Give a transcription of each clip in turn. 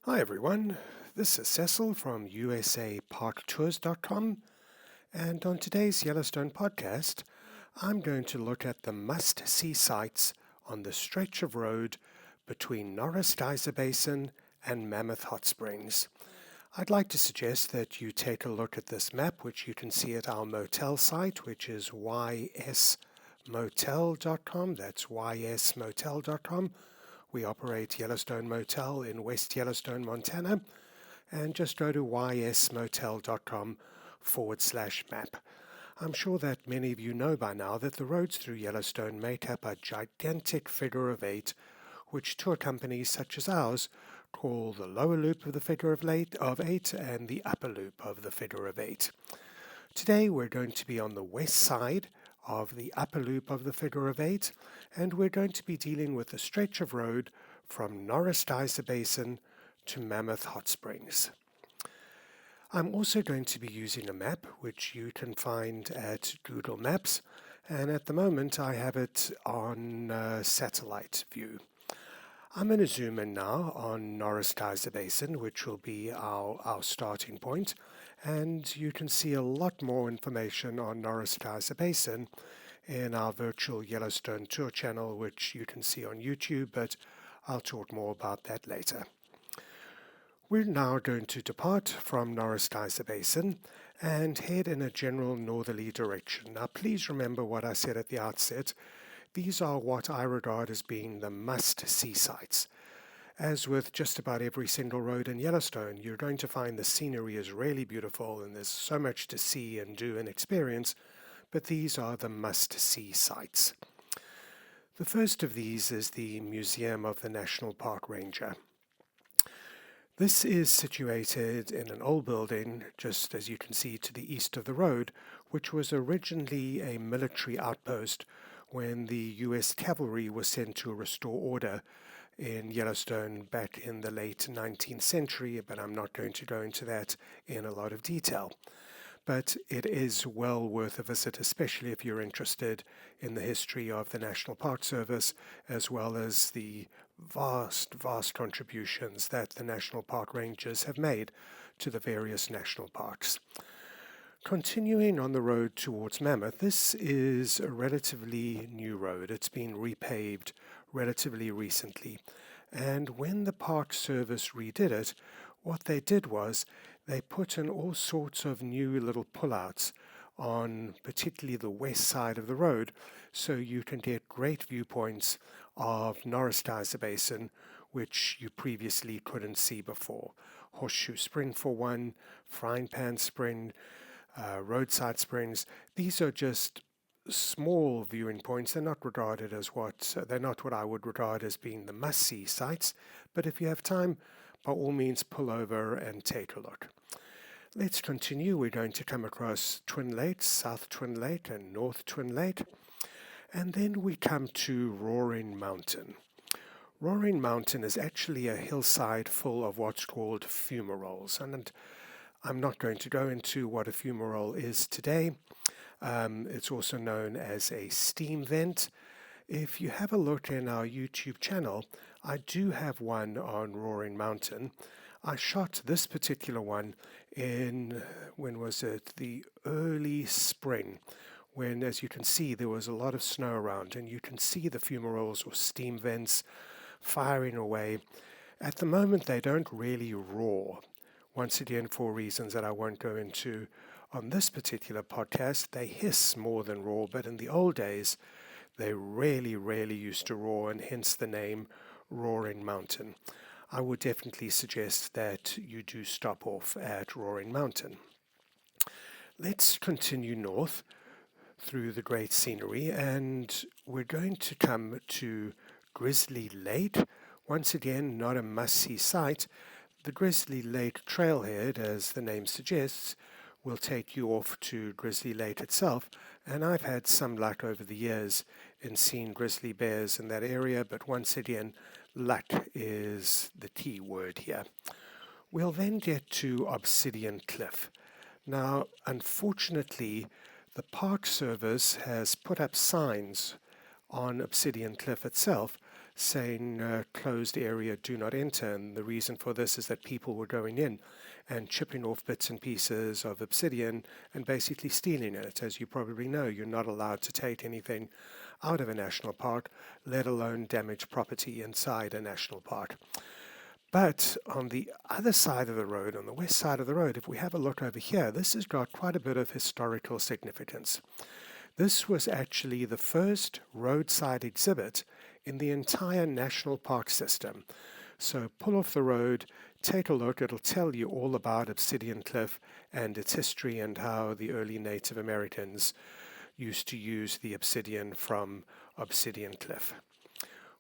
Hi everyone, this is Cecil from usaparktours.com, and on today's Yellowstone podcast, I'm going to look at the must-see sites on the stretch of road between Norris Geyser Basin and Mammoth Hot Springs. I'd like to suggest that you take a look at this map, which you can see at our motel site, which is ysmotel.com. That's ysmotel.com. We operate Yellowstone Motel in West Yellowstone, Montana, and just go to ysmotel.com/map. I'm sure that many of you know by now that the roads through Yellowstone make up a gigantic figure of eight, which tour companies such as ours call the lower loop of the figure of eight and the upper loop of the figure of eight. Today we're going to be on the west side of the upper loop of the figure of eight, and we're going to be dealing with the stretch of road from Norris Geyser Basin to Mammoth Hot Springs. I'm also going to be using a map which you can find at Google Maps, and at the moment I have it on satellite view. I'm going to zoom in now on Norris Geyser Basin, which will be our starting point, and you can see a lot more information on Norris Geyser Basin in our virtual Yellowstone tour channel, which you can see on YouTube, but I'll talk more about that later. We're now going to depart from Norris Geyser Basin and head in a general northerly direction. Now please remember what I said at the outset. These are what I regard as being the must-see sites. As with just about every single road in Yellowstone, you're going to find the scenery is really beautiful and there's so much to see and do and experience, but these are the must-see sites. The first of these is the Museum of the National Park Ranger. This is situated in an old building, just as you can see to the east of the road, which was originally a military outpost when the U.S. cavalry was sent to restore order in Yellowstone back in the late 19th century, but I'm not going to go into that in a lot of detail. But it is well worth a visit, especially if you're interested in the history of the National Park Service, as well as the vast contributions that the National Park Rangers have made to the various national parks. Continuing on the road towards Mammoth, this is a relatively new road. It's been repaved relatively recently. And when the Park Service redid it, what they did was they put in all sorts of new little pullouts on particularly the west side of the road, so you can get great viewpoints of Norris Geyser Basin, which you previously couldn't see before. Horseshoe Spring for one, Frying Pan Spring, roadside springs. These are just small viewing points. They're not regarded as they're not what I would regard as being the must-see sites, but if you have time, by all means pull over and take a look. Let's continue. We're going to come across Twin Lakes, South Twin Lake and North Twin Lake, and then we come to Roaring Mountain. Roaring Mountain is actually a hillside full of what's called fumaroles, and I'm not going to go into what a fumarole is today. It's also known as a steam vent. If you have a look in our YouTube channel, I do have one on Roaring Mountain. I shot this particular one in, when was it, the early spring, when, as you can see, there was a lot of snow around, and you can see the fumaroles or steam vents firing away. At the moment, they don't really roar. Once again, for reasons that I won't go into on this particular podcast, they hiss more than roar, but in the old days, they really used to roar, and hence the name Roaring Mountain. I would definitely suggest that you do stop off at Roaring Mountain. Let's continue north through the great scenery, and we're going to come to Grizzly Lake. Once again, not a must-see site. The Grizzly Lake trailhead, as the name suggests, will take you off to Grizzly Lake itself, and I've had some luck over the years in seeing grizzly bears in that area, but once again, luck is the key word here. We'll then get to Obsidian Cliff. Now, unfortunately, the Park Service has put up signs on Obsidian Cliff itself saying closed area, do not enter. And the reason for this is that people were going in and chipping off bits and pieces of obsidian and basically stealing it. As you probably know, you're not allowed to take anything out of a national park, let alone damage property inside a national park. But on the other side of the road, on the west side of the road, if we have a look over here, this has got quite a bit of historical significance. This was actually the first roadside exhibit in the entire national park system. So pull off the road, take a look, it'll tell you all about Obsidian Cliff and its history and how the early Native Americans used to use the obsidian from Obsidian Cliff.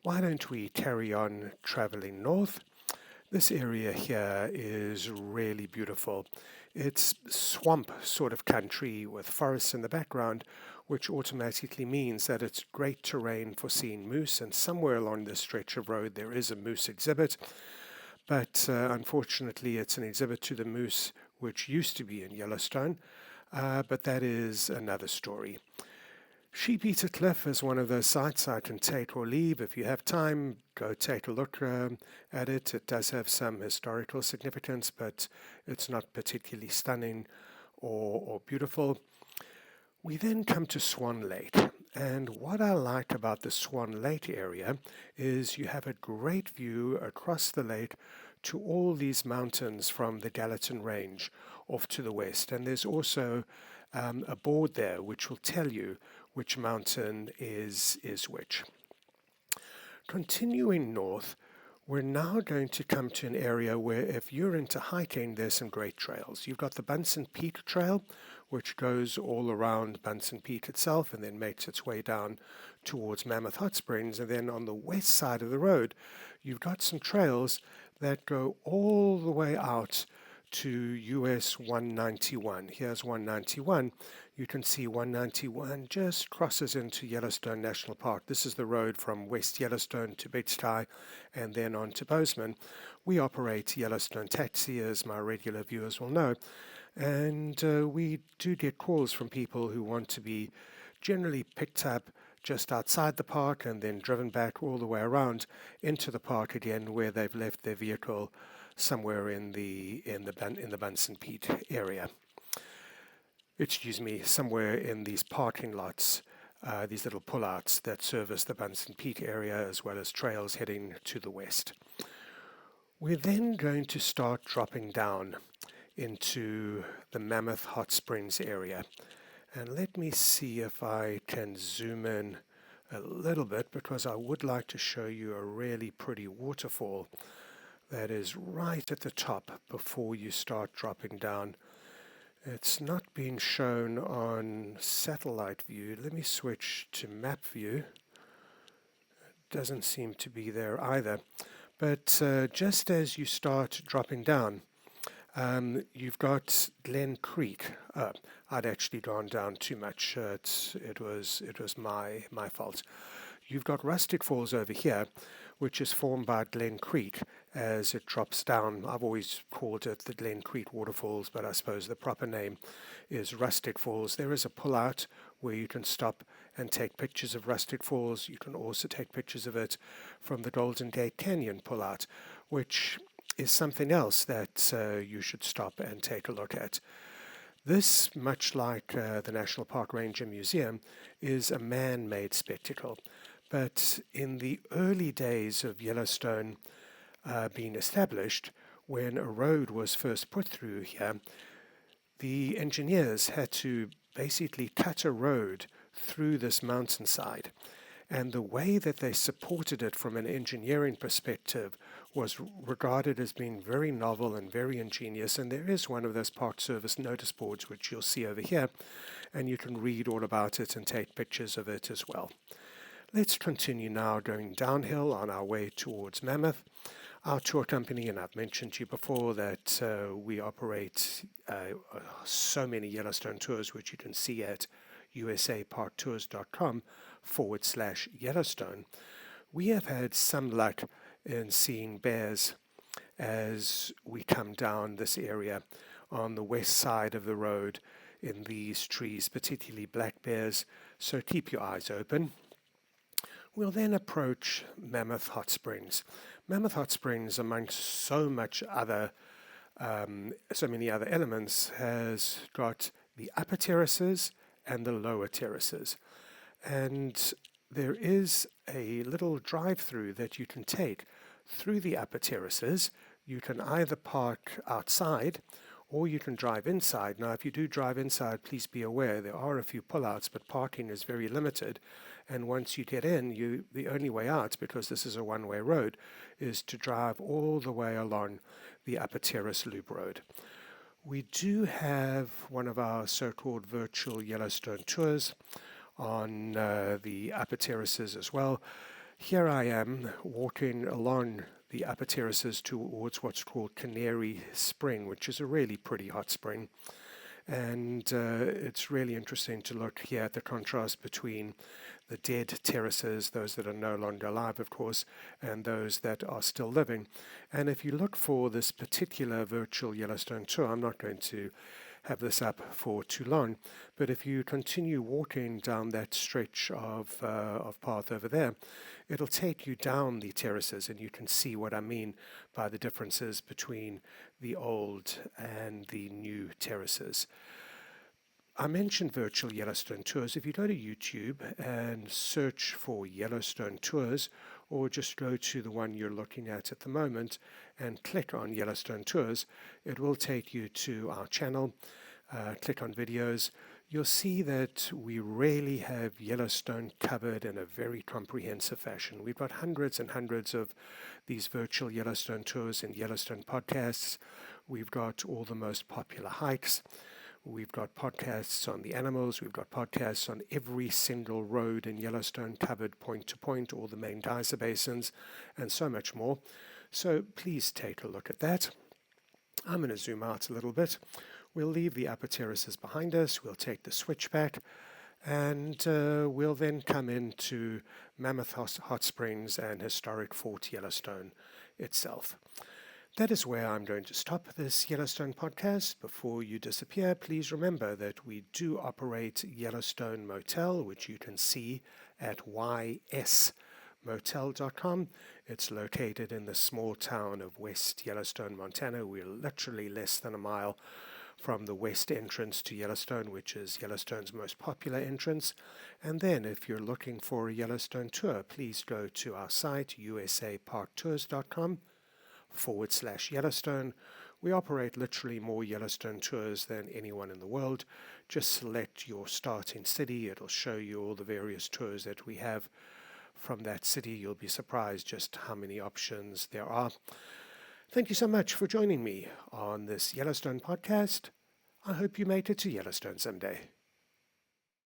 Why don't we carry on traveling north? This area here is really beautiful. It's swamp sort of country with forests in the background, which automatically means that it's great terrain for seeing moose, and somewhere along this stretch of road there is a moose exhibit, but unfortunately it's an exhibit to the moose which used to be in Yellowstone, but that is another story. Sheep Eater Cliff is one of those sites I can take or leave. If you have time, go take a look at it. It does have some historical significance, but it's not particularly stunning or beautiful. We then come to Swan Lake, and what I like about the Swan Lake area is you have a great view across the lake to all these mountains from the Gallatin Range off to the west, and there's also a board there which will tell you which mountain is which. Continuing north, we're now going to come to an area where if you're into hiking, there's some great trails. You've got the Bunsen Peak Trail, which goes all around Bunsen Peak itself and then makes its way down towards Mammoth Hot Springs. And then on the west side of the road, you've got some trails that go all the way out to US 191. Here's 191. You can see 191 just crosses into Yellowstone National Park. This is the road from West Yellowstone to Big Sky and then on to Bozeman. We operate Yellowstone Taxi, as my regular viewers will know, and we do get calls from people who want to be generally picked up just outside the park and then driven back all the way around into the park again, where they've left their vehicle somewhere in the Bunsen Peak area. Excuse me, somewhere in these parking lots, these little pullouts that service the Bunsen Peak area as well as trails heading to the west. We're then going to start dropping down into the Mammoth Hot Springs area. And let me see if I can zoom in a little bit, because I would like to show you a really pretty waterfall that is right at the top before you start dropping down. It's not being shown on satellite view. Let me switch to map view. It doesn't seem to be there either. But just as you start dropping down, you've got Glen Creek. I'd actually gone down too much. It was my fault. You've got Rustic Falls over here, which is formed by Glen Creek as it drops down. I've always called it the Glen Creek Waterfalls, but I suppose the proper name is Rustic Falls. There is a pullout where you can stop and take pictures of Rustic Falls. You can also take pictures of it from the Golden Gate Canyon pullout, which is something else that you should stop and take a look at. This, much like the National Park Ranger Museum, is a man-made spectacle. But in the early days of Yellowstone being established, when a road was first put through here, the engineers had to basically cut a road through this mountainside. And the way that they supported it from an engineering perspective was regarded as being very novel and very ingenious. And there is one of those Park Service notice boards, which you'll see over here, and you can read all about it and take pictures of it as well. Let's continue now going downhill on our way towards Mammoth. Our tour company, and I've mentioned to you before that we operate so many Yellowstone tours, which you can see at usaparktours.com/Yellowstone. We have had some luck in seeing bears as we come down this area on the west side of the road in these trees, particularly black bears, so keep your eyes open. We'll then approach Mammoth Hot Springs. Mammoth Hot Springs, amongst so many other elements, has got the upper terraces and the lower terraces. And there is a little drive-through that you can take through the upper terraces. You can either park outside or you can drive inside. Now, if you do drive inside, please be aware there are a few pullouts, but parking is very limited. And once you get in, the only way out, because this is a one-way road, is to drive all the way along the upper terrace loop road. We do have one of our so-called virtual Yellowstone tours on the upper terraces as well. Here I am walking along the upper terraces towards what's called Canary Spring, which is a really pretty hot spring. And it's really interesting to look here at the contrast between the dead terraces, those that are no longer alive, of course, and those that are still living. And if you look for this particular virtual Yellowstone tour, I'm not going to have this up for too long, but if you continue walking down that stretch of path over there, it'll take you down the terraces, and you can see what I mean by the differences between the old and the new terraces. I mentioned virtual Yellowstone tours. If you go to YouTube and search for Yellowstone tours, or just go to the one you're looking at the moment and click on Yellowstone tours, it will take you to our channel. Click on videos. You'll see that we really have Yellowstone covered in a very comprehensive fashion. We've got hundreds and hundreds of these virtual Yellowstone tours and Yellowstone podcasts. We've got all the most popular hikes. We've got podcasts on the animals. We've got podcasts on every single road in Yellowstone covered point to point, all the main geyser basins, and so much more. So please take a look at that. I'm going to zoom out a little bit. We'll leave the upper terraces behind us. We'll take the switchback, and we'll then come into Mammoth Hot Springs and historic Fort Yellowstone itself. That is where I'm going to stop this Yellowstone podcast. Before you disappear, please remember that we do operate Yellowstone Motel, which you can see at ysmotel.com. It's located in the small town of West Yellowstone, Montana. We're literally less than a mile from the west entrance to Yellowstone, which is Yellowstone's most popular entrance. And then if you're looking for a Yellowstone tour, please go to our site, usaparktours.com/Yellowstone. We operate literally more Yellowstone tours than anyone in the world. Just select your starting city. It'll show you all the various tours that we have from that city. You'll be surprised just how many options there are. Thank you so much for joining me on this Yellowstone podcast. I hope you make it to Yellowstone someday.